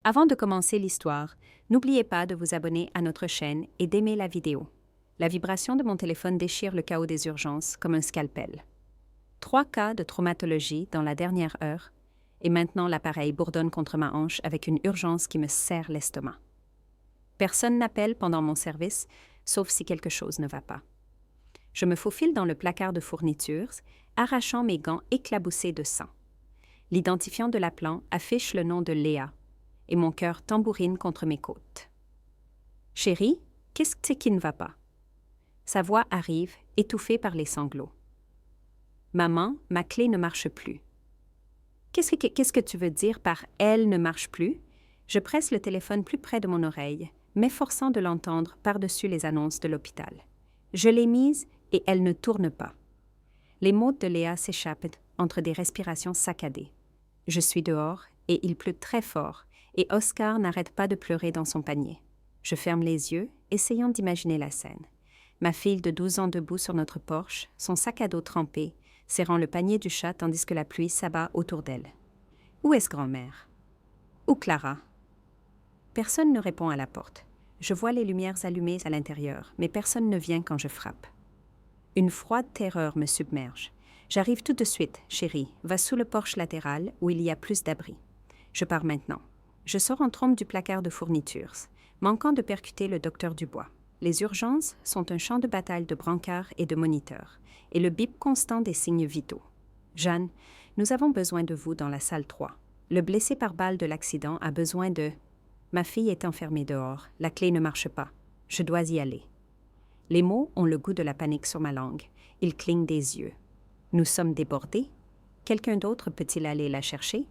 Avant de commencer l'histoire, n'oubliez pas de vous abonner à notre chaîne et d'aimer la vidéo. La vibration de mon téléphone déchire le chaos des urgences comme un scalpel. 3 cas de traumatologie dans la dernière heure, et maintenant l'appareil bourdonne contre ma hanche avec une urgence qui me serre l'estomac. Personne n'appelle pendant mon service, sauf si quelque chose ne va pas. Je me faufile dans le placard de fournitures, arrachant mes gants éclaboussés de sang. L'identifiant de l'appelant affiche le nom de Léa, et mon cœur tambourine contre mes côtes. « Chérie, qu'est-ce que c'est qui ne va pas? » Sa voix arrive, étouffée par les sanglots. « Maman, ma clé ne marche plus. » Qu'est-ce que tu veux dire par « elle ne marche plus » Je presse le téléphone plus près de mon oreille, m'efforçant de l'entendre par-dessus les annonces de l'hôpital. Je l'ai mise et elle ne tourne pas. Les mots de Léa s'échappent entre des respirations saccadées. Je suis dehors et il pleut très fort, et Oscar n'arrête pas de pleurer dans son panier. Je ferme les yeux, essayant d'imaginer la scène. Ma fille de 12 ans debout sur notre porche, son sac à dos trempé, serrant le panier du chat tandis que la pluie s'abat autour d'elle. Où est-ce grand-mère? Où Clara? Personne ne répond à la porte. Je vois les lumières allumées à l'intérieur, mais personne ne vient quand je frappe. Une froide terreur me submerge. J'arrive tout de suite, chérie, va sous le porche latéral où il y a plus d'abri. Je pars maintenant. Je sors en trompe du placard de fournitures, manquant de percuter le docteur Dubois. Les urgences sont un champ de bataille de brancards et de moniteurs, et le bip constant des signes vitaux. Jeanne, nous avons besoin de vous dans la salle 3. Le blessé par balle de l'accident a besoin de... Ma fille est enfermée dehors, la clé ne marche pas. Je dois y aller. Les mots ont le goût de la panique sur ma langue. Ils clignent des yeux. Nous sommes débordés. Quelqu'un d'autre peut-il aller la chercher?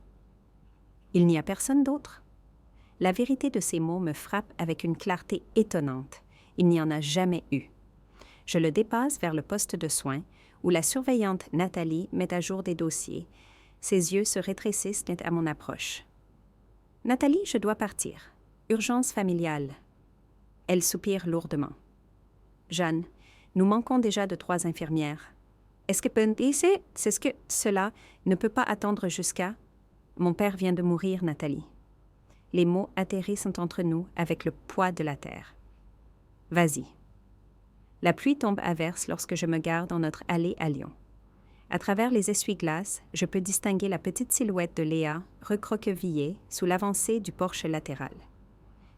Il n'y a personne d'autre. La vérité de ces mots me frappe avec une clarté étonnante. Il n'y en a jamais eu. Je le dépasse vers le poste de soins, où la surveillante Nathalie met à jour des dossiers. Ses yeux se rétrécissent à mon approche. « Nathalie, je dois partir. Urgence familiale. » Elle soupire lourdement. « Jeanne, nous manquons déjà de 3 infirmières. Est-ce que cela ne peut pas attendre jusqu'à... » Mon père vient de mourir, Nathalie. Les mots atterrissent entre nous avec le poids de la terre. Vas-y. La pluie tombe à verse lorsque je me gare dans notre allée à Lyon. À travers les essuie-glaces, je peux distinguer la petite silhouette de Léa, recroquevillée sous l'avancée du porche latéral.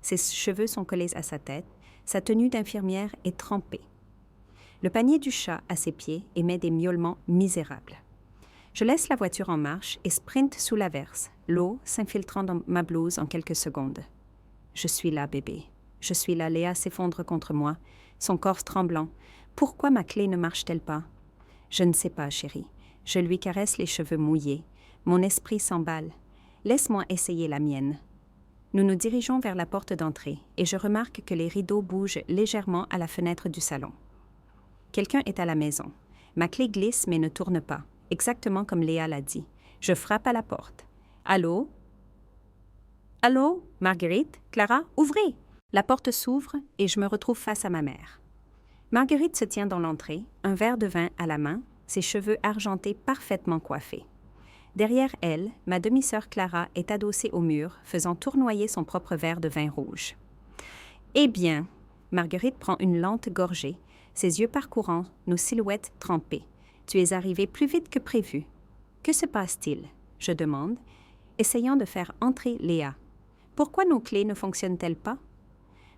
Ses cheveux sont collés à sa tête, sa tenue d'infirmière est trempée. Le panier du chat à ses pieds émet des miaulements misérables. Je laisse la voiture en marche et sprinte sous l'averse, l'eau s'infiltrant dans ma blouse en quelques secondes. Je suis là, bébé. Je suis là, Léa s'effondre contre moi, son corps tremblant. Pourquoi ma clé ne marche-t-elle pas? Je ne sais pas, chérie. Je lui caresse les cheveux mouillés. Mon esprit s'emballe. Laisse-moi essayer la mienne. Nous nous dirigeons vers la porte d'entrée et je remarque que les rideaux bougent légèrement à la fenêtre du salon. Quelqu'un est à la maison. Ma clé glisse mais ne tourne pas. Exactement comme Léa l'a dit. Je frappe à la porte. « Allô? Allô? Marguerite? Clara? Ouvrez! » La porte s'ouvre et je me retrouve face à ma mère. Marguerite se tient dans l'entrée, un verre de vin à la main, ses cheveux argentés parfaitement coiffés. Derrière elle, ma demi-sœur Clara est adossée au mur, faisant tournoyer son propre verre de vin rouge. « Eh bien, » Marguerite prend une lente gorgée, ses yeux parcourant nos silhouettes trempées. Tu es arrivé plus vite que prévu. Que se passe-t-il? Je demande, essayant de faire entrer Léa. Pourquoi nos clés ne fonctionnent-elles pas?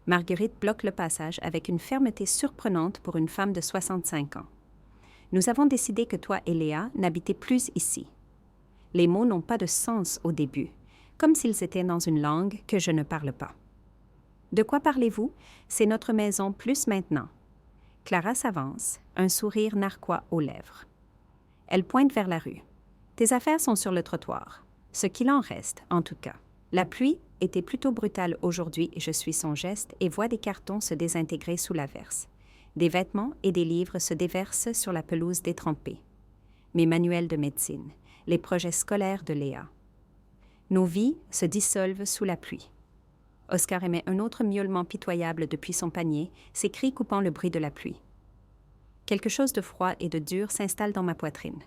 Marguerite bloque le passage avec une fermeté surprenante pour une femme de 65 ans. Nous avons décidé que toi et Léa n'habitez plus ici. Les mots n'ont pas de sens au début, comme s'ils étaient dans une langue que je ne parle pas. De quoi parlez-vous? C'est notre maison plus maintenant. Clara s'avance, un sourire narquois aux lèvres. Elle pointe vers la rue. Tes affaires sont sur le trottoir. Ce qu'il en reste, en tout cas. La pluie était plutôt brutale aujourd'hui, je suis son geste et vois des cartons se désintégrer sous l'averse. Des vêtements et des livres se déversent sur la pelouse détrempée. Mes manuels de médecine, les projets scolaires de Léa. Nos vies se dissolvent sous la pluie. Oscar émet un autre miaulement pitoyable depuis son panier, ses cris coupant le bruit de la pluie. Quelque chose de froid et de dur s'installe dans ma poitrine.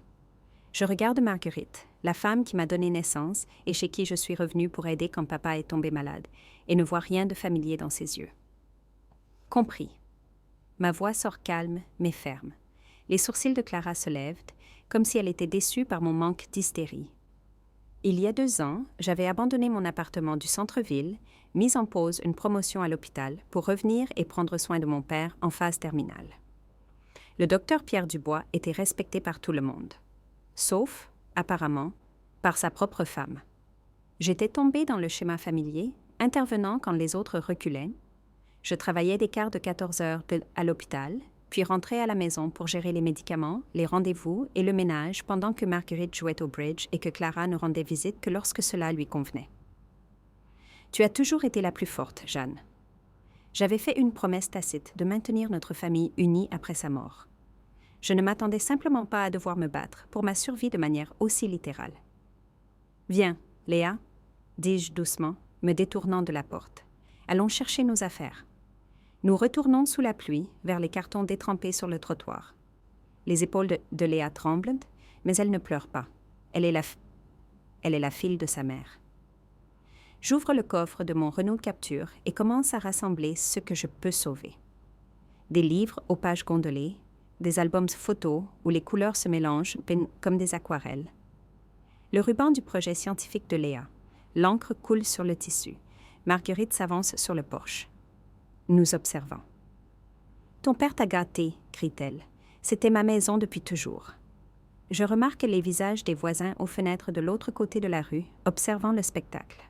Je regarde Marguerite, la femme qui m'a donné naissance et chez qui je suis revenue pour aider quand papa est tombé malade, et ne vois rien de familier dans ses yeux. Compris. Ma voix sort calme mais ferme. Les sourcils de Clara se lèvent, comme si elle était déçue par mon manque d'hystérie. Il y a 2 ans, j'avais abandonné mon appartement du centre-ville, mis en pause une promotion à l'hôpital pour revenir et prendre soin de mon père en phase terminale. Le docteur Pierre Dubois était respecté par tout le monde, sauf, apparemment, par sa propre femme. J'étais tombée dans le schéma familier, intervenant quand les autres reculaient. Je travaillais des quarts de 14 heures à l'hôpital, puis rentrais à la maison pour gérer les médicaments, les rendez-vous et le ménage pendant que Marguerite jouait au bridge et que Clara ne rendait visite que lorsque cela lui convenait. Tu as toujours été la plus forte, Jeanne. J'avais fait une promesse tacite de maintenir notre famille unie après sa mort. Je ne m'attendais simplement pas à devoir me battre pour ma survie de manière aussi littérale. « Viens, Léa, » dis-je doucement, me détournant de la porte. « Allons chercher nos affaires. » Nous retournons sous la pluie vers les cartons détrempés sur le trottoir. Les épaules de Léa tremblent, mais elle ne pleure pas. Elle est la fille de sa mère. J'ouvre le coffre de mon Renault Capture et commence à rassembler ce que je peux sauver. Des livres aux pages gondolées, des albums photos où les couleurs se mélangent comme des aquarelles. Le ruban du projet scientifique de Léa. L'encre coule sur le tissu. Marguerite s'avance sur le porche. Nous observons. « Ton père t'a gâté, crie-t-elle. C'était ma maison depuis toujours. » Je remarque les visages des voisins aux fenêtres de l'autre côté de la rue, observant le spectacle.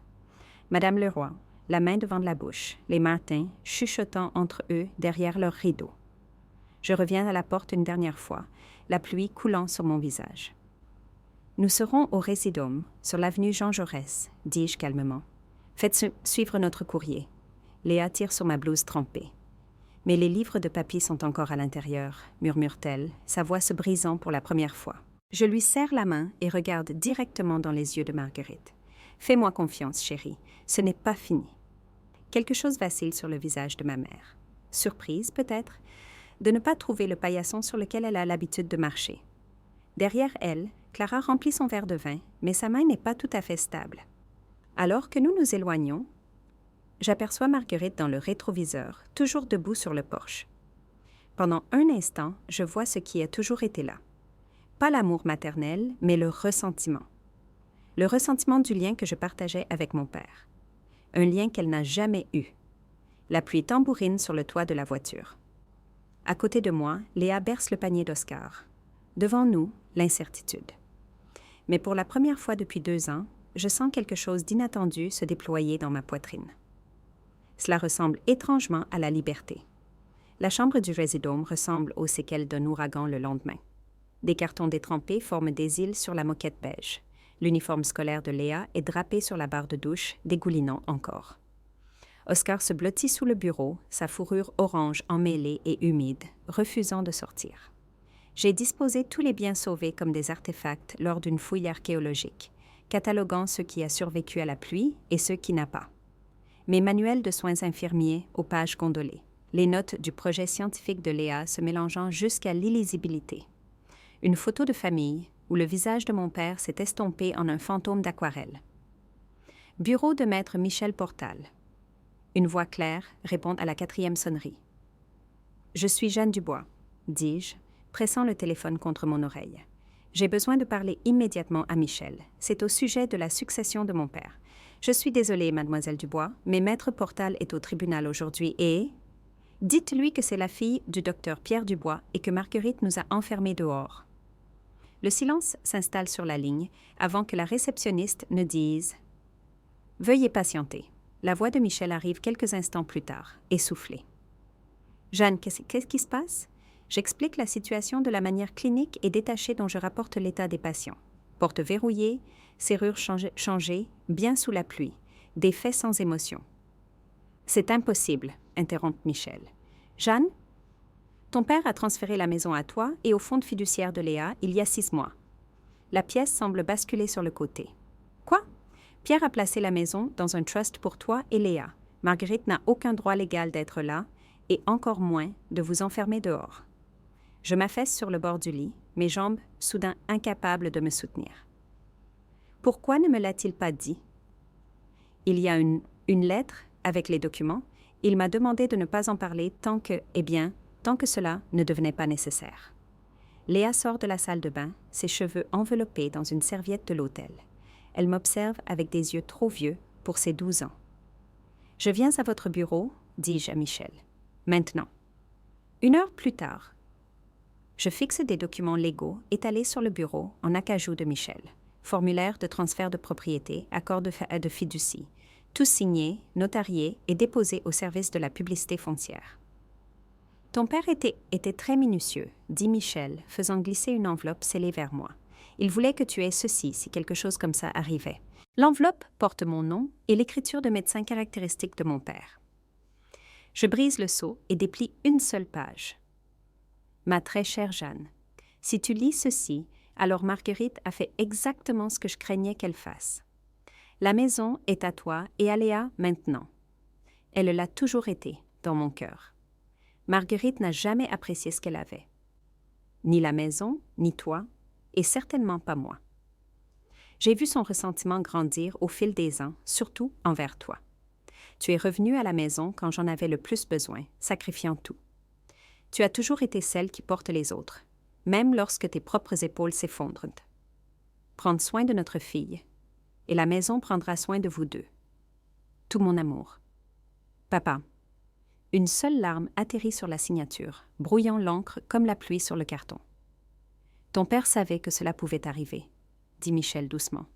Madame Leroy, la main devant la bouche, les Martin chuchotant entre eux derrière leurs rideaux. Je reviens à la porte une dernière fois, la pluie coulant sur mon visage. « Nous serons au Résidome, sur l'avenue Jean Jaurès, dis-je calmement. Faites suivre notre courrier. » Léa tire sur ma blouse trempée. « Mais les livres de papy sont encore à l'intérieur, » murmure-t-elle, sa voix se brisant pour la première fois. Je lui serre la main et regarde directement dans les yeux de Marguerite. « Fais-moi confiance, chérie, ce n'est pas fini. » Quelque chose vacille sur le visage de ma mère. Surprise, peut-être, de ne pas trouver le paillasson sur lequel elle a l'habitude de marcher. Derrière elle, Clara remplit son verre de vin, mais sa main n'est pas tout à fait stable. Alors que nous nous éloignons, j'aperçois Marguerite dans le rétroviseur, toujours debout sur le porche. Pendant un instant, je vois ce qui a toujours été là. Pas l'amour maternel, mais le ressentiment. Le ressentiment du lien que je partageais avec mon père. Un lien qu'elle n'a jamais eu. La pluie tambourine sur le toit de la voiture. À côté de moi, Léa berce le panier d'Oscar. Devant nous, l'incertitude. Mais pour la première fois depuis 2 ans, je sens quelque chose d'inattendu se déployer dans ma poitrine. Cela ressemble étrangement à la liberté. La chambre du Résidome ressemble aux séquelles d'un ouragan le lendemain. Des cartons détrempés forment des îles sur la moquette beige. L'uniforme scolaire de Léa est drapé sur la barre de douche, dégoulinant encore. Oscar se blottit sous le bureau, sa fourrure orange emmêlée et humide, refusant de sortir. J'ai disposé tous les biens sauvés comme des artefacts lors d'une fouille archéologique, cataloguant ce qui a survécu à la pluie et ce qui n'a pas. Mes manuels de soins infirmiers aux pages gondolées, les notes du projet scientifique de Léa se mélangeant jusqu'à l'illisibilité. Une photo de famille où le visage de mon père s'est estompé en un fantôme d'aquarelle. Bureau de maître Michel Portal. Une voix claire répond à la 4e sonnerie. « Je suis Jeanne Dubois », dis-je, pressant le téléphone contre mon oreille. « J'ai besoin de parler immédiatement à Michel. C'est au sujet de la succession de mon père. Je suis désolée, mademoiselle Dubois, mais maître Portal est au tribunal aujourd'hui et... Dites-lui que c'est la fille du docteur Pierre Dubois et que Marguerite nous a enfermés dehors. » Le silence s'installe sur la ligne avant que la réceptionniste ne dise « Veuillez patienter. » La voix de Michel arrive quelques instants plus tard, essoufflée. « Jeanne, qu'est-ce qui se passe? » J'explique la situation de la manière clinique et détachée dont je rapporte l'état des patients. Porte verrouillée, serrure changée, bien sous la pluie, des faits sans émotion. « C'est impossible, » interrompt Michel. « Jeanne, ton père a transféré la maison à toi et au fonds fiduciaire de Léa il y a 6 mois. La pièce semble basculer sur le côté. Quoi? Pierre a placé la maison dans un trust pour toi et Léa. Marguerite n'a aucun droit légal d'être là et encore moins de vous enfermer dehors. Je m'affaisse sur le bord du lit, mes jambes soudain incapables de me soutenir. Pourquoi ne me l'a-t-il pas dit? Il y a une lettre avec les documents. Il m'a demandé de ne pas en parler tant que cela ne devenait pas nécessaire. Léa sort de la salle de bain, ses cheveux enveloppés dans une serviette de l'hôtel. Elle m'observe avec des yeux trop vieux pour ses 12 ans. « Je viens à votre bureau, dis-je à Michel. Maintenant. » 1 heure plus tard, je fixe des documents légaux étalés sur le bureau en acajou de Michel. Formulaire de transfert de propriété, accord de fiducie, tous signés, notariés et déposés au service de la publicité foncière. « Ton père était très minutieux, dit Michel, faisant glisser une enveloppe scellée vers moi. Il voulait que tu aies ceci si quelque chose comme ça arrivait. L'enveloppe porte mon nom et l'écriture de médecin caractéristique de mon père. Je brise le sceau et déplie une seule page. Ma très chère Jeanne, si tu lis ceci, alors Marguerite a fait exactement ce que je craignais qu'elle fasse. La maison est à toi et à Léa maintenant. Elle l'a toujours été, dans mon cœur. Marguerite n'a jamais apprécié ce qu'elle avait. Ni la maison, ni toi, et certainement pas moi. J'ai vu son ressentiment grandir au fil des ans, surtout envers toi. Tu es revenue à la maison quand j'en avais le plus besoin, sacrifiant tout. Tu as toujours été celle qui porte les autres, même lorsque tes propres épaules s'effondrent. Prendre soin de notre fille, et la maison prendra soin de vous deux. Tout mon amour. Papa. Une seule larme atterrit sur la signature, brouillant l'encre comme la pluie sur le carton. Ton père savait que cela pouvait arriver, dit Michel doucement.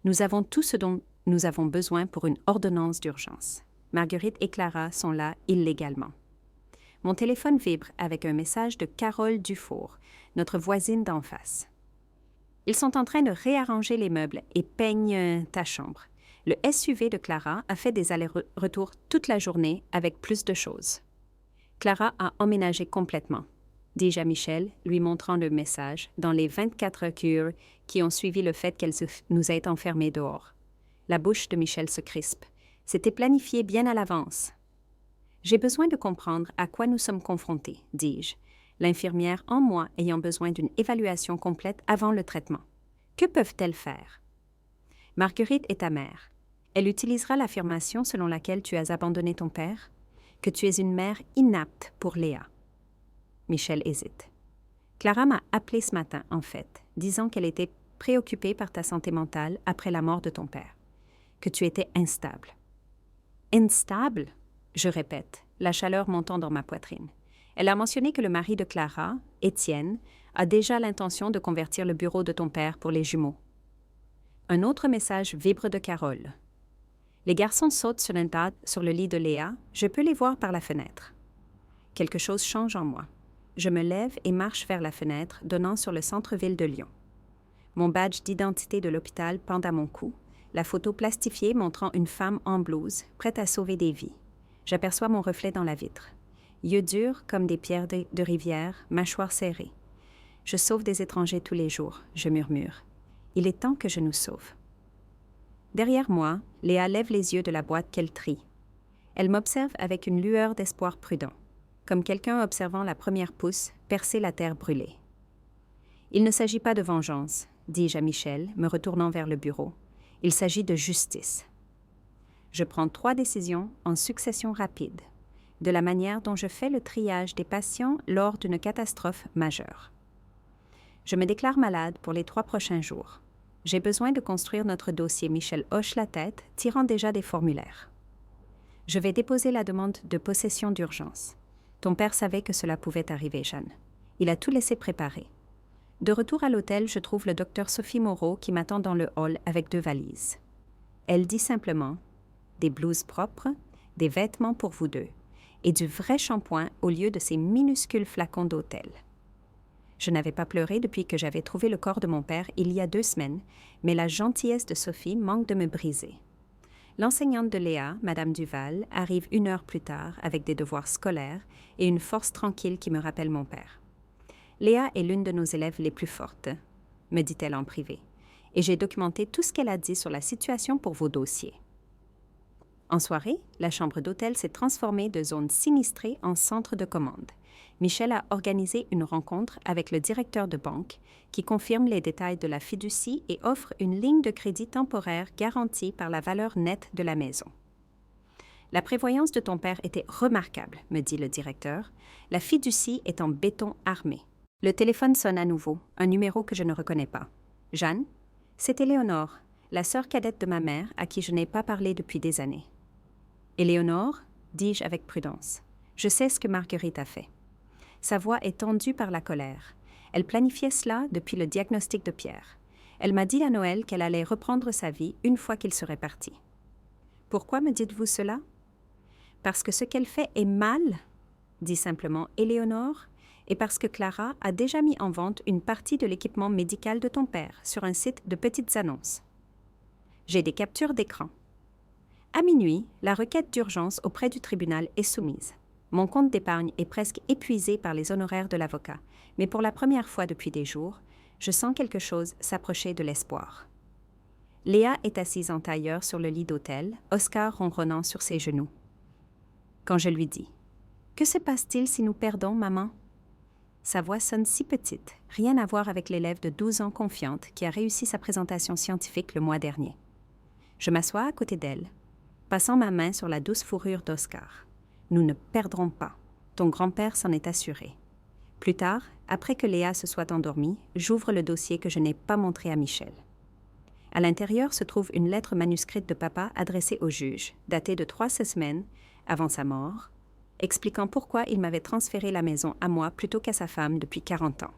Nous avons tout ce dont nous avons besoin pour une ordonnance d'urgence. Marguerite et Clara sont là illégalement. Mon téléphone vibre avec un message de Carole Dufour, notre voisine d'en face. Ils sont en train de réarranger les meubles et peignent ta chambre. Le SUV de Clara a fait des allers-retours toute la journée avec plus de choses. Clara a emménagé complètement, dis-je à Michel, lui montrant le message, dans les 24 heures qui ont suivi le fait qu'elle nous ait enfermés dehors. La bouche de Michel se crispe. C'était planifié bien à l'avance. J'ai besoin de comprendre à quoi nous sommes confrontés, dis-je, l'infirmière en moi ayant besoin d'une évaluation complète avant le traitement. Que peuvent-elles faire? Marguerite est ta mère. Elle utilisera l'affirmation selon laquelle tu as abandonné ton père, que tu es une mère inapte pour Léa. Michel hésite. Clara m'a appelé ce matin, en fait, disant qu'elle était préoccupée par ta santé mentale après la mort de ton père, que tu étais instable. Instable? Je répète, la chaleur montant dans ma poitrine. Elle a mentionné que le mari de Clara, Étienne, a déjà l'intention de convertir le bureau de ton père pour les jumeaux. Un autre message vibre de Carole. Les garçons sautent sur le lit de Léa, je peux les voir par la fenêtre. Quelque chose change en moi. Je me lève et marche vers la fenêtre donnant sur le centre-ville de Lyon. Mon badge d'identité de l'hôpital pend à mon cou, la photo plastifiée montrant une femme en blouse, prête à sauver des vies. J'aperçois mon reflet dans la vitre. Yeux durs comme des pierres de rivière, mâchoire serrée. Je sauve des étrangers tous les jours, je murmure. Il est temps que je nous sauve. Derrière moi, Léa lève les yeux de la boîte qu'elle trie. Elle m'observe avec une lueur d'espoir prudent, comme quelqu'un observant la première pousse percer la terre brûlée. Il ne s'agit pas de vengeance, dis-je à Michel, me retournant vers le bureau. Il s'agit de justice. Je prends 3 décisions en succession rapide, de la manière dont je fais le triage des patients lors d'une catastrophe majeure. Je me déclare malade pour les 3 prochains jours. J'ai besoin de construire notre dossier. Michel hoche la tête, tirant déjà des formulaires. Je vais déposer la demande de possession d'urgence. Ton père savait que cela pouvait arriver, Jeanne. Il a tout laissé préparer. De retour à l'hôtel, je trouve le docteur Sophie Moreau qui m'attend dans le hall avec 2 valises. Elle dit simplement « des blouses propres, des vêtements pour vous deux et du vrai shampoing au lieu de ces minuscules flacons d'hôtel. » Je n'avais pas pleuré depuis que j'avais trouvé le corps de mon père il y a 2 semaines, mais la gentillesse de Sophie manque de me briser. L'enseignante de Léa, Madame Duval, arrive 1 heure plus tard avec des devoirs scolaires et une force tranquille qui me rappelle mon père. Léa est l'une de nos élèves les plus fortes, me dit-elle en privé, et j'ai documenté tout ce qu'elle a dit sur la situation pour vos dossiers. En soirée, la chambre d'hôtel s'est transformée de zone sinistrée en centre de commande. Michel a organisé une rencontre avec le directeur de banque qui confirme les détails de la fiducie et offre une ligne de crédit temporaire garantie par la valeur nette de la maison. La prévoyance de ton père était remarquable, me dit le directeur. La fiducie est en béton armé. Le téléphone sonne à nouveau, un numéro que je ne reconnais pas. Jeanne? C'est Éléonore, la sœur cadette de ma mère à qui je n'ai pas parlé depuis des années. Éléonore, dis-je avec prudence, je sais ce que Marguerite a fait. Sa voix est tendue par la colère. Elle planifiait cela depuis le diagnostic de Pierre. Elle m'a dit à Noël qu'elle allait reprendre sa vie une fois qu'il serait parti. Pourquoi me dites-vous cela? Parce que ce qu'elle fait est mal, dit simplement Éléonore, et parce que Clara a déjà mis en vente une partie de l'équipement médical de ton père sur un site de petites annonces. J'ai des captures d'écran. À minuit, la requête d'urgence auprès du tribunal est soumise. Mon compte d'épargne est presque épuisé par les honoraires de l'avocat, mais pour la première fois depuis des jours, je sens quelque chose s'approcher de l'espoir. Léa est assise en tailleur sur le lit d'hôtel, Oscar ronronnant sur ses genoux. Quand je lui dis « Que se passe-t-il si nous perdons, maman ?» Sa voix sonne si petite, rien à voir avec l'élève de 12 ans confiante qui a réussi sa présentation scientifique le mois dernier. Je m'assois à côté d'elle, passant ma main sur la douce fourrure d'Oscar. Nous ne perdrons pas. Ton grand-père s'en est assuré. Plus tard, après que Léa se soit endormie, j'ouvre le dossier que je n'ai pas montré à Michel. À l'intérieur se trouve une lettre manuscrite de papa adressée au juge, datée de 3 semaines avant sa mort, expliquant pourquoi il m'avait transféré la maison à moi plutôt qu'à sa femme depuis 40 ans.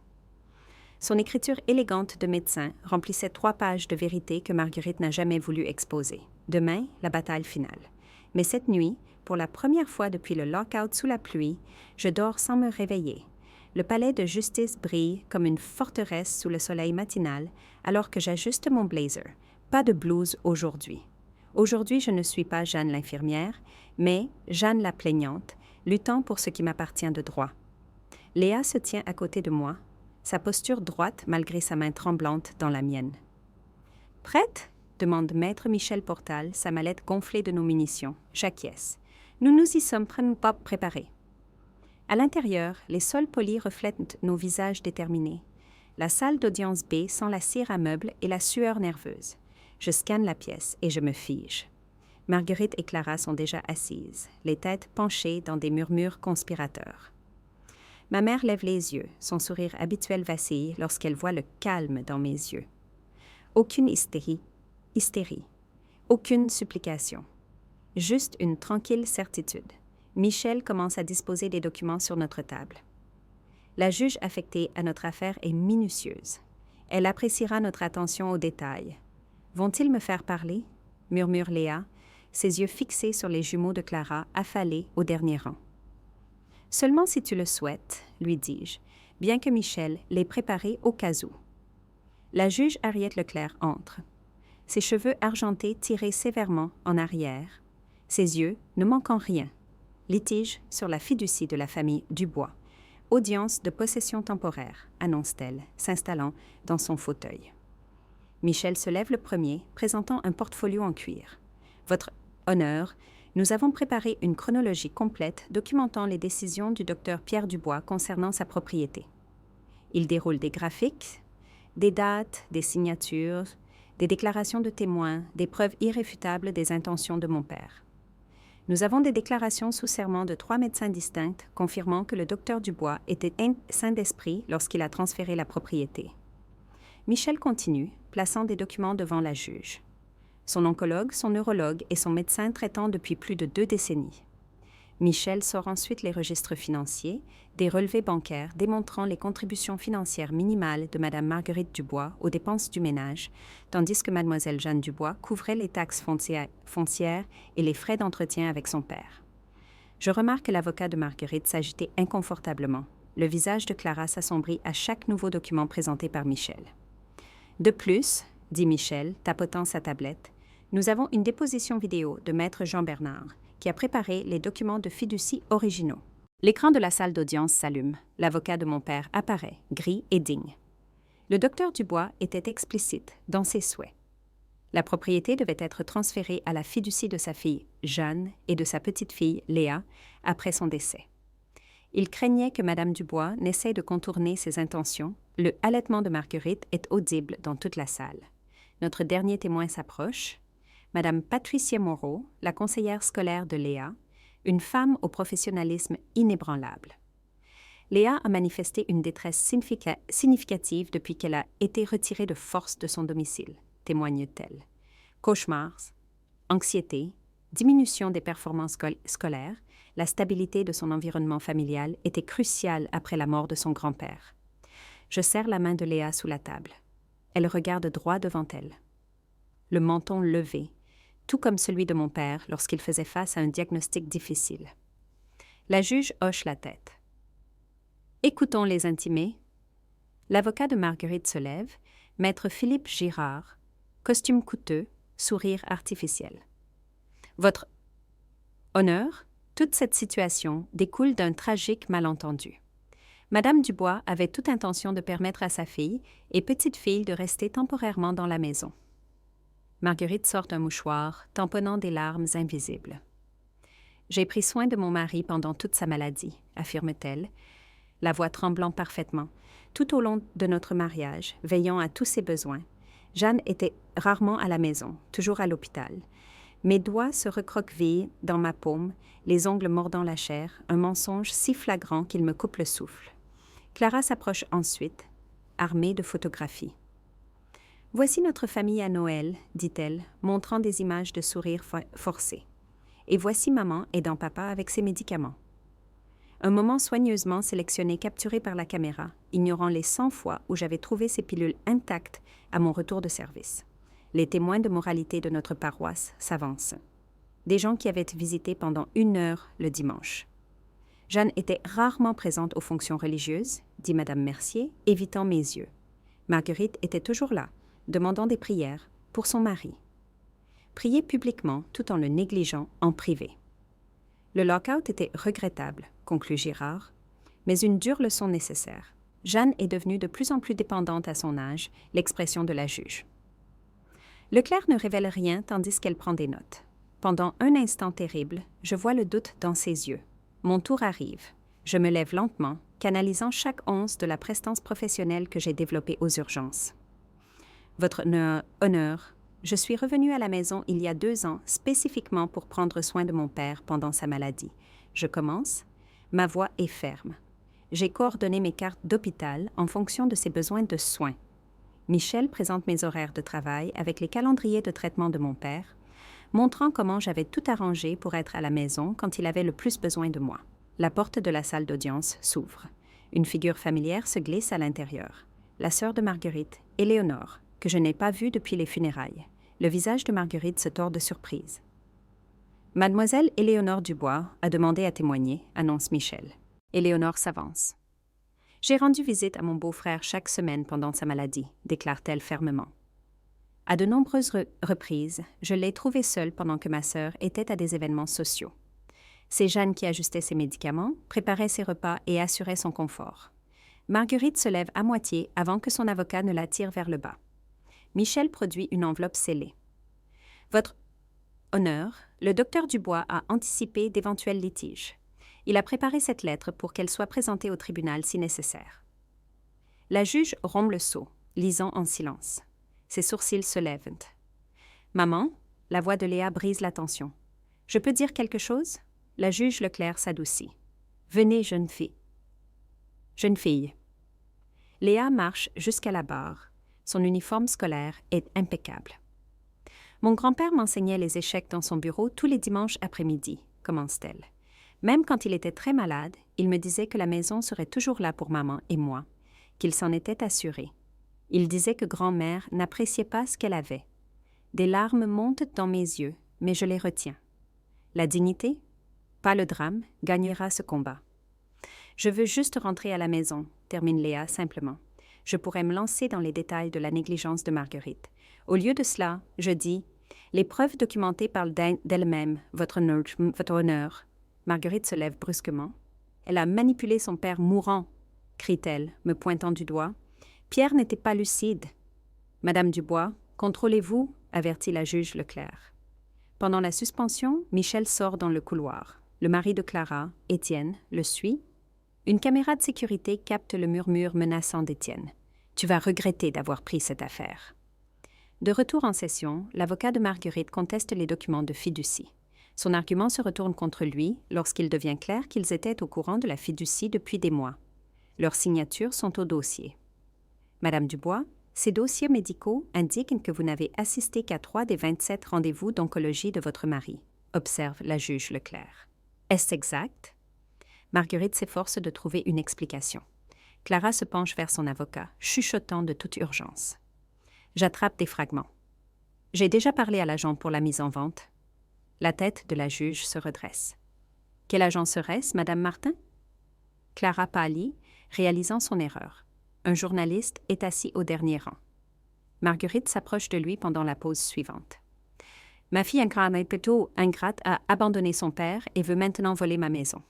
Son écriture élégante de médecin remplissait 3 pages de vérité que Marguerite n'a jamais voulu exposer. Demain, la bataille finale. Mais cette nuit, pour la première fois depuis le lock-out sous la pluie, je dors sans me réveiller. Le palais de justice brille comme une forteresse sous le soleil matinal alors que j'ajuste mon blazer. Pas de blouse aujourd'hui. Aujourd'hui, je ne suis pas Jeanne l'infirmière, mais Jeanne la plaignante, luttant pour ce qui m'appartient de droit. Léa se tient à côté de moi, sa posture droite malgré sa main tremblante dans la mienne. « Prête ?» demande maître Michel Portal, sa mallette gonflée de nos munitions. J'acquiesce. Nous nous y sommes pas préparés. À l'intérieur, les sols polis reflètent nos visages déterminés. La salle d'audience B sent la cire à meubles et la sueur nerveuse. Je scanne la pièce et je me fige. Marguerite et Clara sont déjà assises, les têtes penchées dans des murmures conspirateurs. Ma mère lève les yeux, son sourire habituel vacille lorsqu'elle voit le calme dans mes yeux. Aucune hystérie, aucune supplication. Juste une tranquille certitude. Michel commence à disposer des documents sur notre table. La juge affectée à notre affaire est minutieuse. Elle appréciera notre attention aux détails. Vont-ils me faire parler? Murmure Léa, ses yeux fixés sur les jumeaux de Clara, affalés au dernier rang. Seulement si tu le souhaites, lui dis-je, bien que Michel l'ait préparé au cas où. La juge Harriet Leclerc entre. Ses cheveux argentés tirés sévèrement en arrière. Ses yeux ne manquant rien. Litige sur la fiducie de la famille Dubois. Audience de possession temporaire, annonce-t-elle, s'installant dans son fauteuil. Michel se lève le premier, présentant un portfolio en cuir. Votre honneur, nous avons préparé une chronologie complète documentant les décisions du docteur Pierre Dubois concernant sa propriété. Il déroule des graphiques, des dates, des signatures, des déclarations de témoins, des preuves irréfutables des intentions de mon père. Nous avons des déclarations sous serment de 3 médecins distincts confirmant que le docteur Dubois était sain d'esprit lorsqu'il a transféré la propriété. Michel continue, plaçant des documents devant la juge. Son oncologue, son neurologue et son médecin traitant depuis plus de 2 décennies. Michel sort ensuite les registres financiers, des relevés bancaires démontrant les contributions financières minimales de Mme Marguerite Dubois aux dépenses du ménage, tandis que Mlle Jeanne Dubois couvrait les taxes foncières et les frais d'entretien avec son père. Je remarque que l'avocat de Marguerite s'agitait inconfortablement. Le visage de Clara s'assombrit à chaque nouveau document présenté par Michel. De plus, dit Michel, tapotant sa tablette, nous avons une déposition vidéo de maître Jean Bernard, qui a préparé les documents de fiducie originaux. L'écran de la salle d'audience s'allume. L'avocat de mon père apparaît, gris et digne. Le docteur Dubois était explicite dans ses souhaits. La propriété devait être transférée à la fiducie de sa fille, Jeanne, et de sa petite-fille, Léa, après son décès. Il craignait que Madame Dubois n'essaie de contourner ses intentions. Le halètement de Marguerite est audible dans toute la salle. Notre dernier témoin s'approche. Madame Patricia Moreau, la conseillère scolaire de Léa, une femme au professionnalisme inébranlable. Léa a manifesté une détresse significative depuis qu'elle a été retirée de force de son domicile, témoigne-t-elle. Cauchemars, anxiété, diminution des performances scolaires, la stabilité de son environnement familial étaient cruciales après la mort de son grand-père. Je serre la main de Léa sous la table. Elle regarde droit devant elle. Le menton levé, tout comme celui de mon père lorsqu'il faisait face à un diagnostic difficile. La juge hoche la tête. Écoutons les intimés. L'avocat de Marguerite se lève, maître Philippe Girard, costume coûteux, sourire artificiel. Votre honneur, toute cette situation découle d'un tragique malentendu. Madame Dubois avait toute intention de permettre à sa fille et petite-fille de rester temporairement dans la maison. Marguerite sort un mouchoir, tamponnant des larmes invisibles. « J'ai pris soin de mon mari pendant toute sa maladie », affirme-t-elle, la voix tremblant parfaitement. Tout au long de notre mariage, veillant à tous ses besoins, Jeanne était rarement à la maison, toujours à l'hôpital. Mes doigts se recroquevillent dans ma paume, les ongles mordant la chair, un mensonge si flagrant qu'il me coupe le souffle. Clara s'approche ensuite, armée de photographies. « Voici notre famille à Noël, dit-elle, montrant des images de sourires forcés. Et voici maman aidant papa avec ses médicaments. » Un moment soigneusement sélectionné capturé par la caméra, ignorant les 100 fois où j'avais trouvé ces pilules intactes à mon retour de service. Les témoins de moralité de notre paroisse s'avancent. Des gens qui avaient visité pendant 1 heure le dimanche. Jeanne était rarement présente aux fonctions religieuses, dit Madame Mercier, évitant mes yeux. Marguerite était toujours là, demandant des prières pour son mari. Prier publiquement tout en le négligeant en privé. Le lock-out était regrettable, conclut Girard, mais une dure leçon nécessaire. Jeanne est devenue de plus en plus dépendante à son âge, l'expression de la juge. Leclerc ne révèle rien tandis qu'elle prend des notes. Pendant un instant terrible, je vois le doute dans ses yeux. Mon tour arrive. Je me lève lentement, canalisant chaque once de la prestance professionnelle que j'ai développée aux urgences. Votre honneur, je suis revenue à la maison il y a 2 ans spécifiquement pour prendre soin de mon père pendant sa maladie. Je commence. Ma voix est ferme. J'ai coordonné mes cartes d'hôpital en fonction de ses besoins de soins. Michel présente mes horaires de travail avec les calendriers de traitement de mon père, montrant comment j'avais tout arrangé pour être à la maison quand il avait le plus besoin de moi. La porte de la salle d'audience s'ouvre. Une figure familière se glisse à l'intérieur. La sœur de Marguerite, Éléonore, que je n'ai pas vue depuis les funérailles. Le visage de Marguerite se tord de surprise. « Mademoiselle Éléonore Dubois a demandé à témoigner », annonce Michel. Éléonore s'avance. « J'ai rendu visite à mon beau-frère chaque semaine pendant sa maladie », déclare-t-elle fermement. À de nombreuses reprises, je l'ai trouvée seule pendant que ma sœur était à des événements sociaux. C'est Jeanne qui ajustait ses médicaments, préparait ses repas et assurait son confort. Marguerite se lève à moitié avant que son avocat ne la tire vers le bas. Michel produit une enveloppe scellée. « Votre honneur, le docteur Dubois a anticipé d'éventuels litiges. Il a préparé cette lettre pour qu'elle soit présentée au tribunal si nécessaire. » La juge rompt le sceau, lisant en silence. Ses sourcils se lèvent. « Maman ?» La voix de Léa brise la tension. « Je peux dire quelque chose ?» La juge Leclerc s'adoucit. « Venez, jeune fille. » Jeune fille. Léa marche jusqu'à la barre. Son uniforme scolaire est impeccable. « Mon grand-père m'enseignait les échecs dans son bureau tous les dimanches après-midi, » commence-t-elle. Même quand il était très malade, il me disait que la maison serait toujours là pour maman et moi, qu'il s'en était assuré. Il disait que grand-mère n'appréciait pas ce qu'elle avait. Des larmes montent dans mes yeux, mais je les retiens. La dignité, pas le drame, gagnera ce combat. Je veux juste rentrer à la maison, termine Léa simplement. Je pourrais me lancer dans les détails de la négligence de Marguerite. Au lieu de cela, je dis « Les preuves documentées parlent d'elles-mêmes, votre honneur. » Marguerite se lève brusquement. « Elle a manipulé son père mourant, » crie-t-elle, me pointant du doigt. « Pierre n'était pas lucide. »« Madame Dubois, contrôlez-vous, » avertit la juge Leclerc. Pendant la suspension, Michel sort dans le couloir. Le mari de Clara, Étienne, le suit. Une caméra de sécurité capte le murmure menaçant d'Étienne. « Tu vas regretter d'avoir pris cette affaire. » De retour en session, l'avocat de Marguerite conteste les documents de fiducie. Son argument se retourne contre lui lorsqu'il devient clair qu'ils étaient au courant de la fiducie depuis des mois. Leurs signatures sont au dossier. Madame Dubois, ces dossiers médicaux indiquent que vous n'avez assisté qu'à 3 des 27 rendez-vous d'oncologie de votre mari, observe la juge Leclerc. Est-ce exact? Marguerite s'efforce de trouver une explication. Clara se penche vers son avocat, chuchotant de toute urgence. J'attrape des fragments. J'ai déjà parlé à l'agent pour la mise en vente. La tête de la juge se redresse. Quel agent serait-ce, Madame Martin? Clara pâlit, réalisant son erreur. Un journaliste est assis au dernier rang. Marguerite s'approche de lui pendant la pause suivante. Ma fille incarnée plutôt ingrate a abandonné son père et veut maintenant voler ma maison.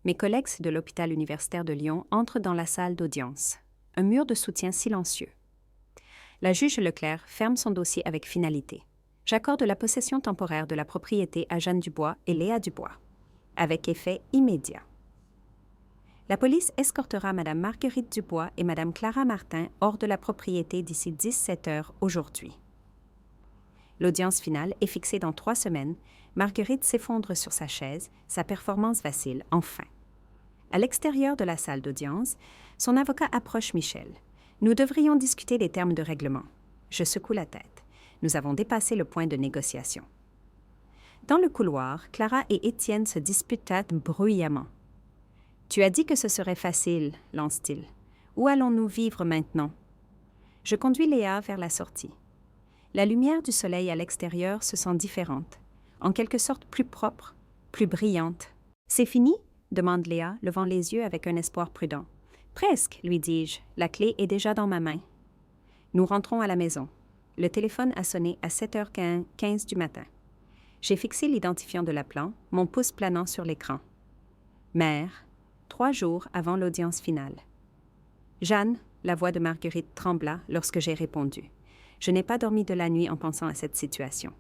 Mes collègues de l'hôpital universitaire de Lyon entrent dans la salle d'audience. Un mur de soutien silencieux. La juge Leclerc ferme son dossier avec finalité. J'accorde la possession temporaire de la propriété à Jeanne Dubois et Léa Dubois, avec effet immédiat. La police escortera Mme Marguerite Dubois et Mme Clara Martin hors de la propriété d'ici 17 heures aujourd'hui. L'audience finale est fixée dans 3 semaines. Marguerite s'effondre sur sa chaise, sa performance vacille enfin. À l'extérieur de la salle d'audience, son avocat approche Michel. Nous devrions discuter des termes de règlement. Je secoue la tête. Nous avons dépassé le point de négociation. Dans le couloir, Clara et Étienne se disputent bruyamment. « Tu as dit que ce serait facile, lance-t-il. Où allons-nous vivre maintenant? » Je conduis Léa vers la sortie. La lumière du soleil à l'extérieur se sent différente, en quelque sorte plus propre, plus brillante. « C'est fini? » demande Léa, levant les yeux avec un espoir prudent. « Presque, lui dis-je. La clé est déjà dans ma main. » Nous rentrons à la maison. Le téléphone a sonné à 7h15 du matin. J'ai fixé l'identifiant de l'appelant, mon pouce planant sur l'écran. Mère, 3 jours avant l'audience finale. Jeanne, la voix de Marguerite trembla lorsque j'ai répondu. Je n'ai pas dormi de la nuit en pensant à cette situation.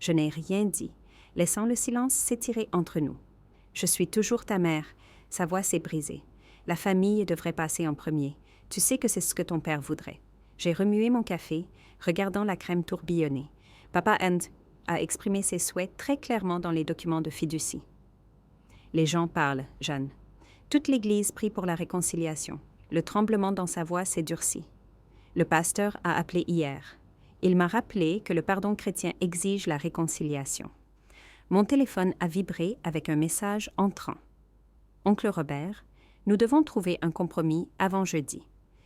Je n'ai rien dit, laissant le silence s'étirer entre nous. Je suis toujours ta mère. Sa voix s'est brisée. La famille devrait passer en premier. Tu sais que c'est ce que ton père voudrait. J'ai remué mon café, regardant la crème tourbillonnée. Papa a exprimé ses souhaits très clairement dans les documents de fiducie. Les gens parlent, Jeanne. Toute l'Église prie pour la réconciliation. Le tremblement dans sa voix s'est durci. Le pasteur a appelé hier. Il m'a rappelé que le pardon chrétien exige la réconciliation. Mon téléphone a vibré avec un message entrant. Oncle Robert, nous devons trouver un compromis avant jeudi.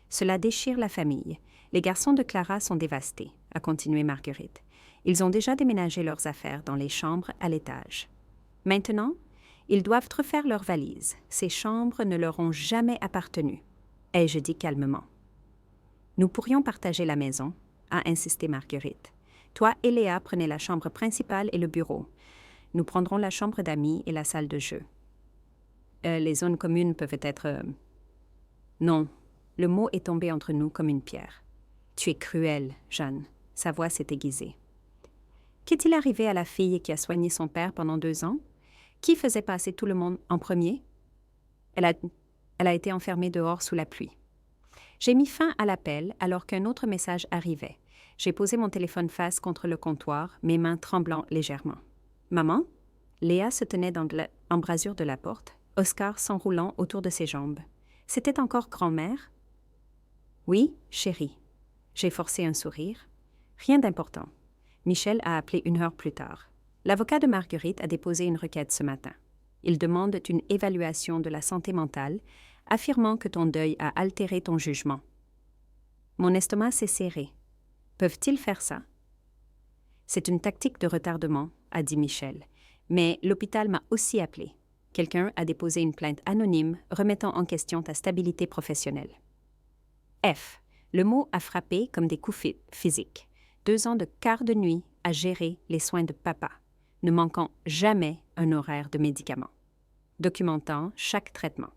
Cela déchire la famille. Les garçons de Clara sont dévastés, a continué Marguerite. Ils ont déjà déménagé leurs affaires dans les chambres à l'étage. Maintenant, ils doivent refaire leurs valises. Ces chambres ne leur ont jamais appartenu, ai-je dit calmement. Nous pourrions partager la maison, a insisté Marguerite. Toi et Léa prenez la chambre principale et le bureau. Nous prendrons la chambre d'amis et la salle de jeu. Les zones communes peuvent être... Non, le mot est tombé entre nous comme une pierre. Tu es cruelle, Jeanne. Sa voix s'est aiguisée. Qu'est-il arrivé à la fille qui a soigné son père pendant 2 ans? Qui faisait passer tout le monde en premier? Elle a été enfermée dehors sous la pluie. J'ai mis fin à l'appel alors qu'un autre message arrivait. J'ai posé mon téléphone face contre le comptoir, mes mains tremblant légèrement. « Maman ?» Léa se tenait dans l'embrasure de la porte, Oscar s'enroulant autour de ses jambes. C'était encore grand-mère? Oui, chérie. J'ai forcé un sourire. Rien d'important. Michel a appelé 1 heure plus tard. L'avocat de Marguerite a déposé une requête ce matin. Il demande une évaluation de la santé mentale, affirmant que ton deuil a altéré ton jugement. Mon estomac s'est serré. Peuvent-ils faire ça? C'est une tactique de retardement, a dit Michel. Mais l'hôpital m'a aussi appelé. Quelqu'un a déposé une plainte anonyme remettant en question ta stabilité professionnelle. F. Le mot a frappé comme des coups physiques. 2 ans de quart de nuit à gérer les soins de papa, ne manquant jamais un horaire de médicaments, documentant chaque traitement.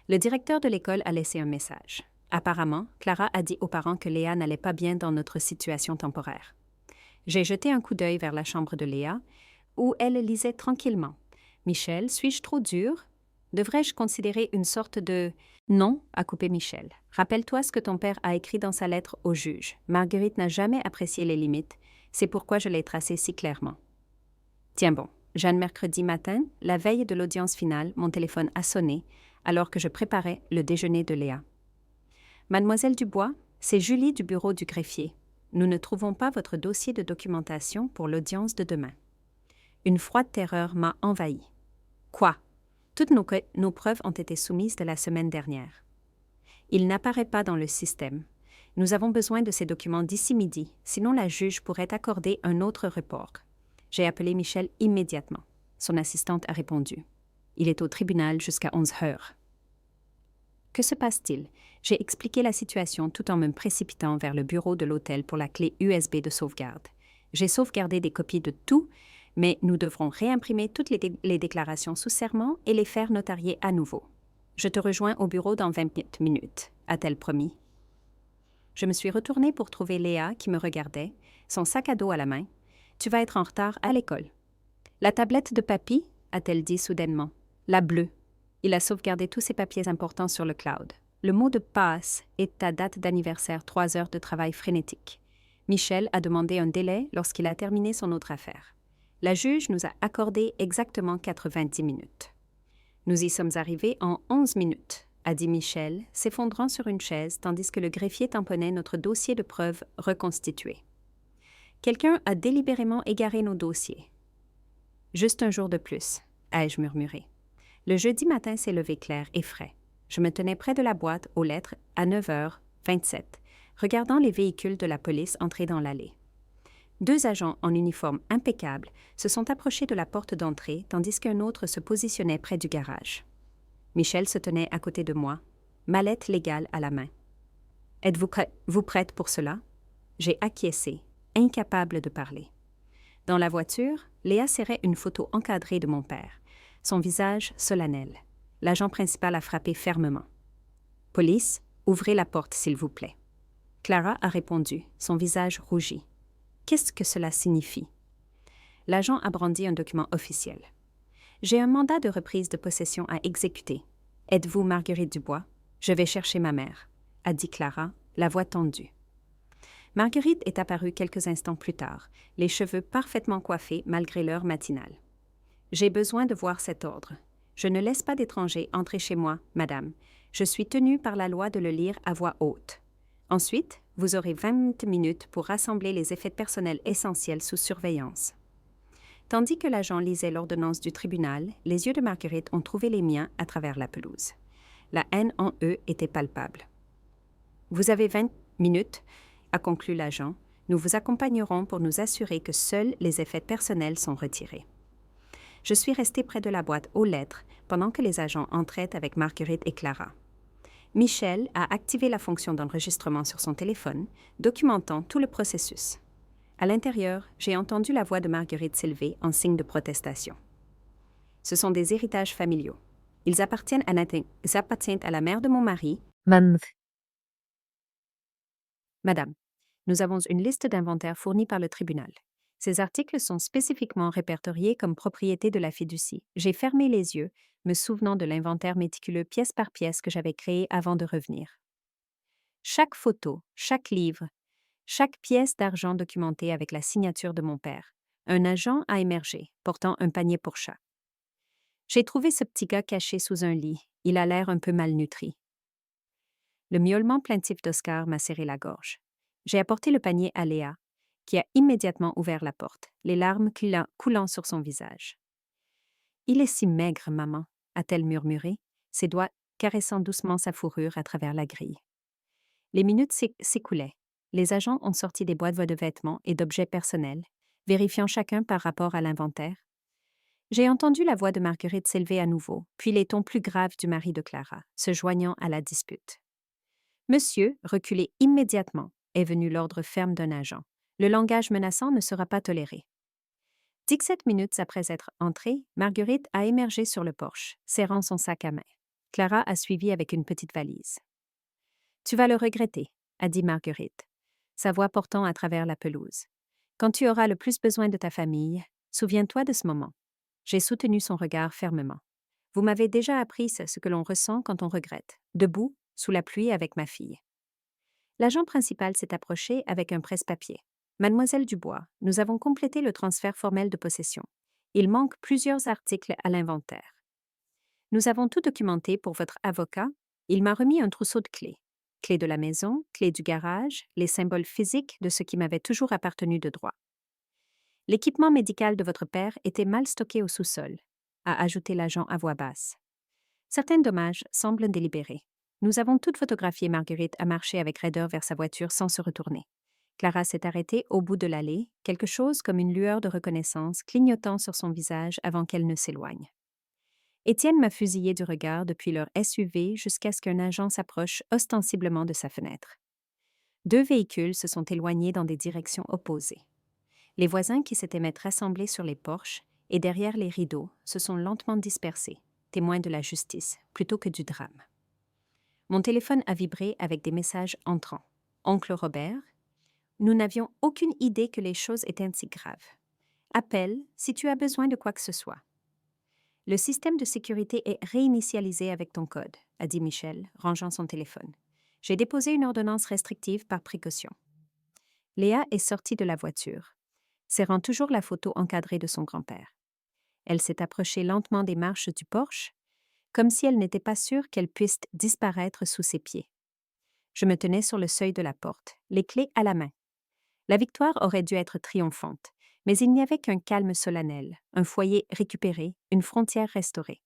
Le directeur de l'école a laissé un message. Apparemment, Clara a dit aux parents que Léa n'allait pas bien dans notre situation temporaire. J'ai jeté un coup d'œil vers la chambre de Léa, où elle lisait tranquillement. Michel, suis-je trop dur? Devrais-je considérer une sorte de... Non, a coupé Michel. Rappelle-toi ce que ton père a écrit dans sa lettre au juge. Marguerite n'a jamais apprécié les limites. C'est pourquoi je l'ai tracé si clairement. Tiens bon, Jeanne, mercredi matin, la veille de l'audience finale, mon téléphone a sonné alors que je préparais le déjeuner de Léa. Mademoiselle Dubois, c'est Julie du bureau du greffier. Nous ne trouvons pas votre dossier de documentation pour l'audience de demain. Une froide terreur m'a envahi. Quoi? Toutes nos preuves ont été soumises de la semaine dernière. Il n'apparaît pas dans le système. Nous avons besoin de ces documents d'ici midi, sinon la juge pourrait accorder un autre report. J'ai appelé Michel immédiatement. Son assistante a répondu. Il est au tribunal jusqu'à 11 heures. Que se passe-t-il? J'ai expliqué la situation tout en me précipitant vers le bureau de l'hôtel pour la clé USB de sauvegarde. J'ai sauvegardé des copies de tout, mais nous devrons réimprimer toutes les déclarations sous serment et les faire notarier à nouveau. Je te rejoins au bureau dans 20 minutes, a-t-elle promis. Je me suis retournée pour trouver Léa qui me regardait, son sac à dos à la main. Tu vas être en retard à l'école. La tablette de papy, a-t-elle dit soudainement. La bleue. Il a sauvegardé tous ses papiers importants sur le cloud. Le mot de passe est ta date d'anniversaire, 3 heures de travail frénétique. Michel a demandé un délai lorsqu'il a terminé son autre affaire. La juge nous a accordé exactement 90 minutes. Nous y sommes arrivés en 11 minutes, a dit Michel, s'effondrant sur une chaise tandis que le greffier tamponnait notre dossier de preuves reconstitué. Quelqu'un a délibérément égaré nos dossiers. Juste un jour de plus, ai-je murmuré. Le jeudi matin s'est levé clair et frais. Je me tenais près de la boîte aux lettres à 9h27, regardant les véhicules de la police entrer dans l'allée. 2 agents en uniforme impeccable se sont approchés de la porte d'entrée tandis qu'un autre se positionnait près du garage. Michel se tenait à côté de moi, mallette légale à la main. « Êtes-vous prête pour cela? » J'ai acquiescé, incapable de parler. Dans la voiture, Léa serrait une photo encadrée de mon père, son visage solennel. L'agent principal a frappé fermement. « Police, ouvrez la porte, s'il vous plaît. » Clara a répondu, son visage rougi. Qu'est-ce que cela signifie? L'agent a brandi un document officiel. J'ai un mandat de reprise de possession à exécuter. Êtes-vous Marguerite Dubois? Je vais chercher ma mère, a dit Clara, la voix tendue. Marguerite est apparue quelques instants plus tard, les cheveux parfaitement coiffés malgré l'heure matinale. J'ai besoin de voir cet ordre. Je ne laisse pas d'étrangers entrer chez moi, madame. Je suis tenue par la loi de le lire à voix haute. Ensuite, vous aurez 20 minutes pour rassembler les effets personnels essentiels sous surveillance. Tandis que l'agent lisait l'ordonnance du tribunal, les yeux de Marguerite ont trouvé les miens à travers la pelouse. La haine en eux était palpable. « Vous avez 20 minutes, » a conclu l'agent. « Nous vous accompagnerons pour nous assurer que seuls les effets personnels sont retirés. » Je suis restée près de la boîte aux lettres pendant que les agents entraient avec Marguerite et Clara. Michel a activé la fonction d'enregistrement sur son téléphone, documentant tout le processus. À l'intérieur, j'ai entendu la voix de Marguerite s'élever en signe de protestation. Ce sont des héritages familiaux. Ils appartiennent à la mère de mon mari. Madame, nous avons une liste d'inventaire fournie par le tribunal. Ces articles sont spécifiquement répertoriés comme propriété de la fiducie. J'ai fermé les yeux, me souvenant de l'inventaire méticuleux pièce par pièce que j'avais créé avant de revenir. Chaque photo, chaque livre, chaque pièce d'argent documentée avec la signature de mon père. Un agent a émergé, portant un panier pour chat. J'ai trouvé ce petit gars caché sous un lit. Il a l'air un peu malnutri. Le miaulement plaintif d'Oscar m'a serré la gorge. J'ai apporté le panier à Léa, qui a immédiatement ouvert la porte, les larmes coulant sur son visage. « Il est si maigre, maman, » a-t-elle murmuré, ses doigts caressant doucement sa fourrure à travers la grille. Les minutes s'écoulaient. Les agents ont sorti des boîtes de vêtements et d'objets personnels, vérifiant chacun par rapport à l'inventaire. J'ai entendu la voix de Marguerite s'élever à nouveau, puis les tons plus graves du mari de Clara, se joignant à la dispute. « Monsieur, reculez immédiatement », est venu l'ordre ferme d'un agent. Le langage menaçant ne sera pas toléré. 17 minutes après être entrée, Marguerite a émergé sur le porche, serrant son sac à main. Clara a suivi avec une petite valise. Tu vas le regretter, a dit Marguerite, sa voix portant à travers la pelouse. Quand tu auras le plus besoin de ta famille, souviens-toi de ce moment. J'ai soutenu son regard fermement. Vous m'avez déjà appris ce que l'on ressent quand on regrette, debout, sous la pluie avec ma fille. L'agent principal s'est approché avec un presse-papier. Mademoiselle Dubois, nous avons complété le transfert formel de possession. Il manque plusieurs articles à l'inventaire. Nous avons tout documenté pour votre avocat. Il m'a remis un trousseau de clés. Clés de la maison, clés du garage, les symboles physiques de ce qui m'avait toujours appartenu de droit. L'équipement médical de votre père était mal stocké au sous-sol, a ajouté l'agent à voix basse. Certains dommages semblent délibérés. Nous avons toutes photographié Marguerite à marcher avec raideur vers sa voiture sans se retourner. Clara s'est arrêtée au bout de l'allée, quelque chose comme une lueur de reconnaissance clignotant sur son visage avant qu'elle ne s'éloigne. Étienne m'a fusillé du regard depuis leur SUV jusqu'à ce qu'un agent s'approche ostensiblement de sa fenêtre. 2 véhicules se sont éloignés dans des directions opposées. Les voisins qui s'étaient mis rassemblés sur les porches et derrière les rideaux se sont lentement dispersés, témoins de la justice plutôt que du drame. Mon téléphone a vibré avec des messages entrants. Oncle Robert, nous n'avions aucune idée que les choses étaient si graves. Appelle si tu as besoin de quoi que ce soit. Le système de sécurité est réinitialisé avec ton code, a dit Michel, rangeant son téléphone. J'ai déposé une ordonnance restrictive par précaution. Léa est sortie de la voiture, serrant toujours la photo encadrée de son grand-père. Elle s'est approchée lentement des marches du porche, comme si elle n'était pas sûre qu'elle puisse disparaître sous ses pieds. Je me tenais sur le seuil de la porte, les clés à la main. La victoire aurait dû être triomphante, mais il n'y avait qu'un calme solennel, un foyer récupéré, une frontière restaurée.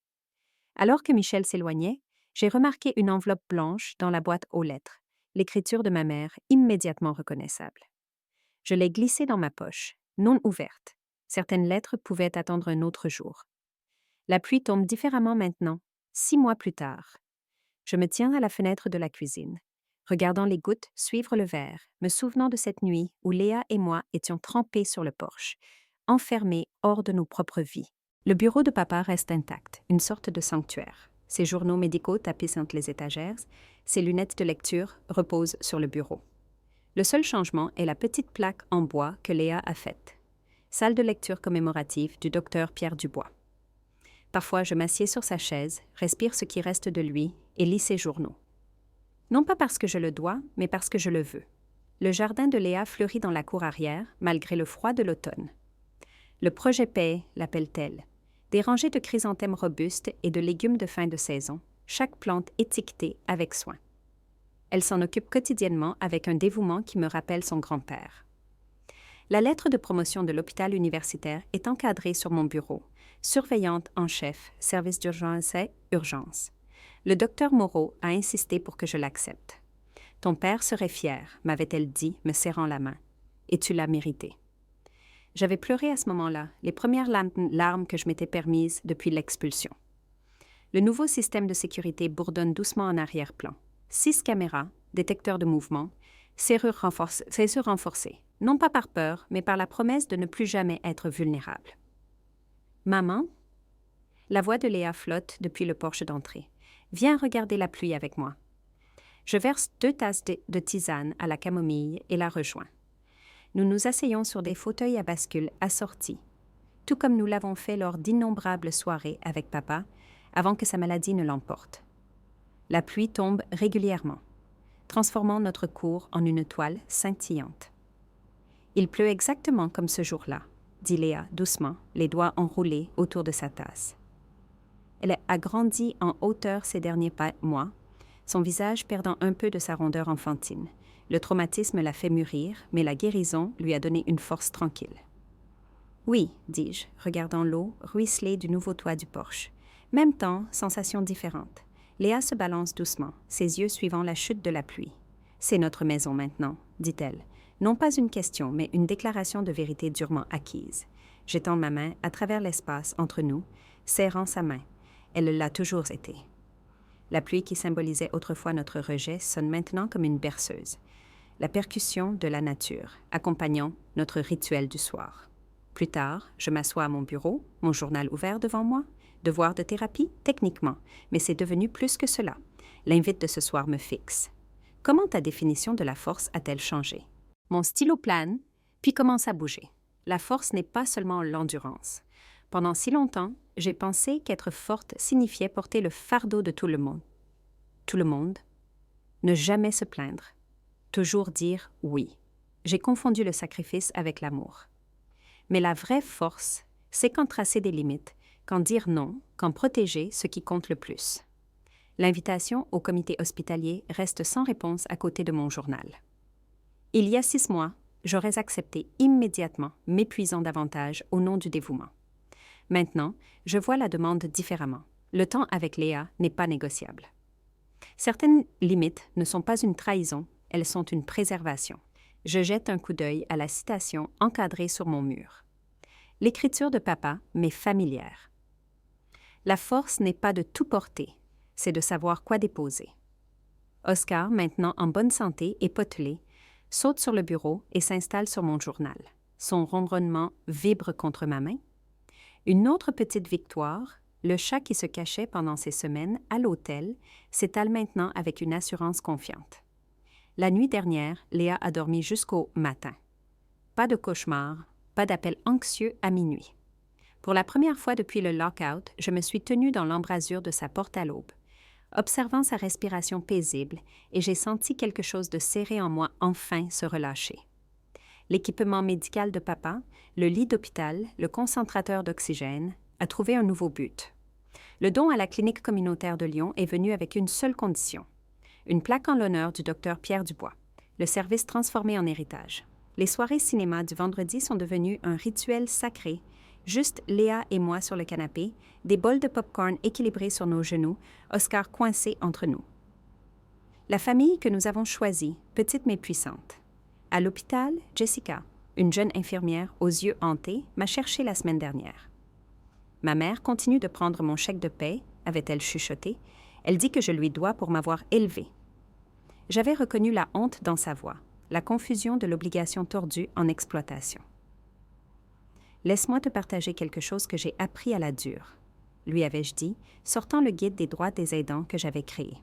Alors que Michel s'éloignait, j'ai remarqué une enveloppe blanche dans la boîte aux lettres, l'écriture de ma mère immédiatement reconnaissable. Je l'ai glissée dans ma poche, non ouverte. Certaines lettres pouvaient attendre un autre jour. La pluie tombe différemment maintenant, 6 mois plus tard. Je me tiens à la fenêtre de la cuisine, regardant les gouttes suivre le verre, me souvenant de cette nuit où Léa et moi étions trempés sur le porche, enfermés hors de nos propres vies. Le bureau de papa reste intact, une sorte de sanctuaire. Ses journaux médicaux tapissent entre les étagères, ses lunettes de lecture reposent sur le bureau. Le seul changement est la petite plaque en bois que Léa a faite. Salle de lecture commémorative du docteur Pierre Dubois. Parfois, je m'assieds sur sa chaise, respire ce qui reste de lui et lis ses journaux. Non pas parce que je le dois, mais parce que je le veux. Le jardin de Léa fleurit dans la cour arrière, malgré le froid de l'automne. Le projet paix, l'appelle-t-elle. Des rangées de chrysanthèmes robustes et de légumes de fin de saison, chaque plante étiquetée avec soin. Elle s'en occupe quotidiennement avec un dévouement qui me rappelle son grand-père. La lettre de promotion de l'hôpital universitaire est encadrée sur mon bureau. Surveillante en chef, service d'urgence et urgence. Le docteur Moreau a insisté pour que je l'accepte. Ton père serait fier, m'avait-elle dit, me serrant la main. Et tu l'as mérité. J'avais pleuré à ce moment-là, les premières larmes que je m'étais permises depuis l'expulsion. Le nouveau système de sécurité bourdonne doucement en arrière-plan. 6 caméras, détecteurs de mouvement, serrures renforcées, non pas par peur, mais par la promesse de ne plus jamais être vulnérable. Maman? La voix de Léa flotte depuis le porche d'entrée. Viens regarder la pluie avec moi. Je verse 2 tasses de tisane à la camomille et la rejoins. Nous nous asseyons sur des fauteuils à bascule assortis, tout comme nous l'avons fait lors d'innombrables soirées avec papa, avant que sa maladie ne l'emporte. La pluie tombe régulièrement, transformant notre cour en une toile scintillante. Il pleut exactement comme ce jour-là, dit Léa doucement, les doigts enroulés autour de sa tasse. Elle a grandi en hauteur ces derniers mois, son visage perdant un peu de sa rondeur enfantine. Le traumatisme l'a fait mûrir, mais la guérison lui a donné une force tranquille. Oui, dis-je, regardant l'eau ruisseler du nouveau toit du porche. Même temps, sensation différente. Léa se balance doucement, ses yeux suivant la chute de la pluie. C'est notre maison maintenant, dit-elle. Non pas une question, mais une déclaration de vérité durement acquise. J'étends ma main à travers l'espace entre nous, serrant sa main. Elle l'a toujours été. La pluie qui symbolisait autrefois notre rejet sonne maintenant comme une berceuse. La percussion de la nature, accompagnant notre rituel du soir. Plus tard, je m'assois à mon bureau, mon journal ouvert devant moi. Devoir de thérapie, techniquement, mais c'est devenu plus que cela. L'invite de ce soir me fixe. Comment ta définition de la force a-t-elle changé? Mon stylo plane, puis commence à bouger. La force n'est pas seulement l'endurance. Pendant si longtemps, j'ai pensé qu'être forte signifiait porter le fardeau de tout le monde. Tout le monde. Ne jamais se plaindre. Toujours dire oui. J'ai confondu le sacrifice avec l'amour. Mais la vraie force, c'est quand tracer des limites, quand dire non, quand protéger ce qui compte le plus. L'invitation au comité hospitalier reste sans réponse à côté de mon journal. Il y a 6 mois, j'aurais accepté immédiatement, m'épuisant davantage au nom du dévouement. Maintenant, je vois la demande différemment. Le temps avec Léa n'est pas négociable. Certaines limites ne sont pas une trahison, elles sont une préservation. Je jette un coup d'œil à la citation encadrée sur mon mur. L'écriture de papa m'est familière. La force n'est pas de tout porter, c'est de savoir quoi déposer. Oscar, maintenant en bonne santé et potelé, saute sur le bureau et s'installe sur mon journal. Son ronronnement vibre contre ma main. Une autre petite victoire, le chat qui se cachait pendant ces semaines à l'hôtel s'étale maintenant avec une assurance confiante. La nuit dernière, Léa a dormi jusqu'au matin. Pas de cauchemar, pas d'appel anxieux à minuit. Pour la première fois depuis le lock-out, je me suis tenue dans l'embrasure de sa porte à l'aube, observant sa respiration paisible, et j'ai senti quelque chose de serré en moi enfin se relâcher. L'équipement médical de papa, le lit d'hôpital, le concentrateur d'oxygène, a trouvé un nouveau but. Le don à la clinique communautaire de Lyon est venu avec une seule condition. Une plaque en l'honneur du docteur Pierre Dubois, le service transformé en héritage. Les soirées cinéma du vendredi sont devenues un rituel sacré. Juste Léa et moi sur le canapé, des bols de popcorn équilibrés sur nos genoux, Oscar coincé entre nous. La famille que nous avons choisie, petite mais puissante. À l'hôpital, Jessica, une jeune infirmière aux yeux hantés, m'a cherché la semaine dernière. Ma mère continue de prendre mon chèque de paie, avait-elle chuchoté. Elle dit que je lui dois pour m'avoir élevée. J'avais reconnu la honte dans sa voix, la confusion de l'obligation tordue en exploitation. Laisse-moi te partager quelque chose que j'ai appris à la dure, lui avais-je dit, sortant le guide des droits des aidants que j'avais créé.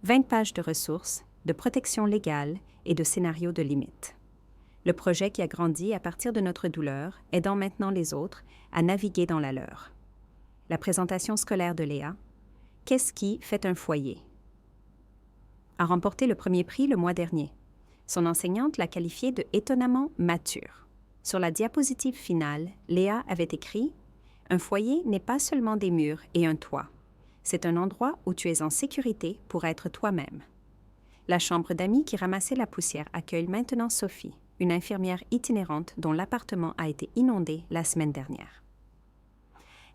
20 pages de ressources, de protection légale et de scénarios de limites. Le projet qui a grandi à partir de notre douleur, aidant maintenant les autres à naviguer dans la leur. La présentation scolaire de Léa, Qu'est-ce qui fait un foyer? A remporté le premier prix le mois dernier. Son enseignante l'a qualifié de étonnamment mature. Sur la diapositive finale, Léa avait écrit « Un foyer n'est pas seulement des murs et un toit. C'est un endroit où tu es en sécurité pour être toi-même. » La chambre d'amis qui ramassait la poussière accueille maintenant Sophie, une infirmière itinérante dont l'appartement a été inondé la semaine dernière.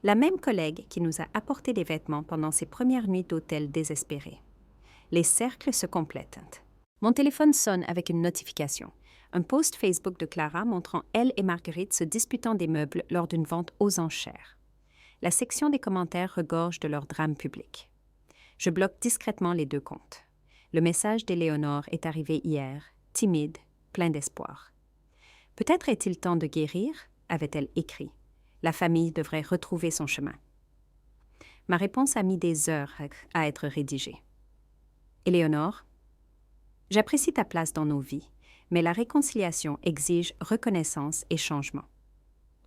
La même collègue qui nous a apporté des vêtements pendant ses premières nuits d'hôtel désespérées. Les cercles se complètent. Mon téléphone sonne avec une notification. Un post Facebook de Clara montrant elle et Marguerite se disputant des meubles lors d'une vente aux enchères. La section des commentaires regorge de leur drame public. Je bloque discrètement les 2 comptes. Le message d'Éléonore est arrivé hier, timide, plein d'espoir. « Peut-être est-il temps de guérir ?» avait-elle écrit. La famille devrait retrouver son chemin. Ma réponse a mis des heures à être rédigée. Éléonore, j'apprécie ta place dans nos vies, mais la réconciliation exige reconnaissance et changement.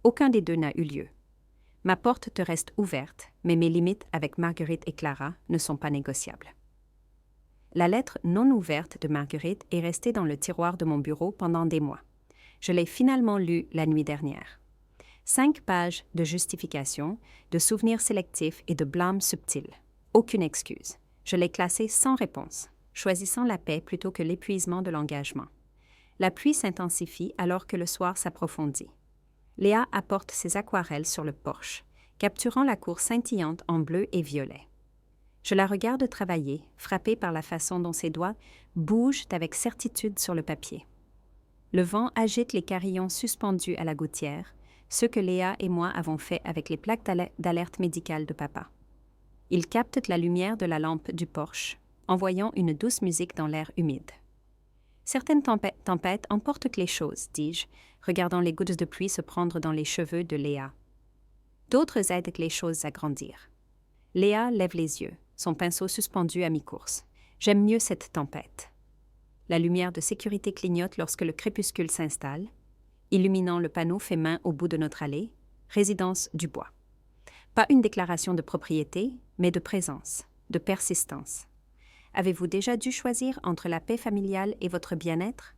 Aucun des 2 n'a eu lieu. Ma porte te reste ouverte, mais mes limites avec Marguerite et Clara ne sont pas négociables. La lettre non ouverte de Marguerite est restée dans le tiroir de mon bureau pendant des mois. Je l'ai finalement lue la nuit dernière. 5 pages de justification, de souvenirs sélectifs et de blâmes subtils. Aucune excuse. Je l'ai classée sans réponse, choisissant la paix plutôt que l'épuisement de l'engagement. La pluie s'intensifie alors que le soir s'approfondit. Léa apporte ses aquarelles sur le porche, capturant la cour scintillante en bleu et violet. Je la regarde travailler, frappée par la façon dont ses doigts bougent avec certitude sur le papier. Le vent agite les carillons suspendus à la gouttière, ce que Léa et moi avons fait avec les plaques d'alerte médicale de papa. Ils captent la lumière de la lampe du porche, envoyant une douce musique dans l'air humide. Certaines tempêtes emportent les choses, dis-je, regardant les gouttes de pluie se prendre dans les cheveux de Léa. D'autres aident les choses à grandir. Léa lève les yeux, son pinceau suspendu à mi-course. J'aime mieux cette tempête. La lumière de sécurité clignote lorsque le crépuscule s'installe, illuminant le panneau fait main au bout de notre allée, résidence Dubois. Pas une déclaration de propriété, mais de présence, de persistance. Avez-vous déjà dû choisir entre la paix familiale et votre bien-être?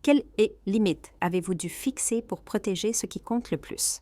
Quelles limites avez-vous dû fixer pour protéger ce qui compte le plus?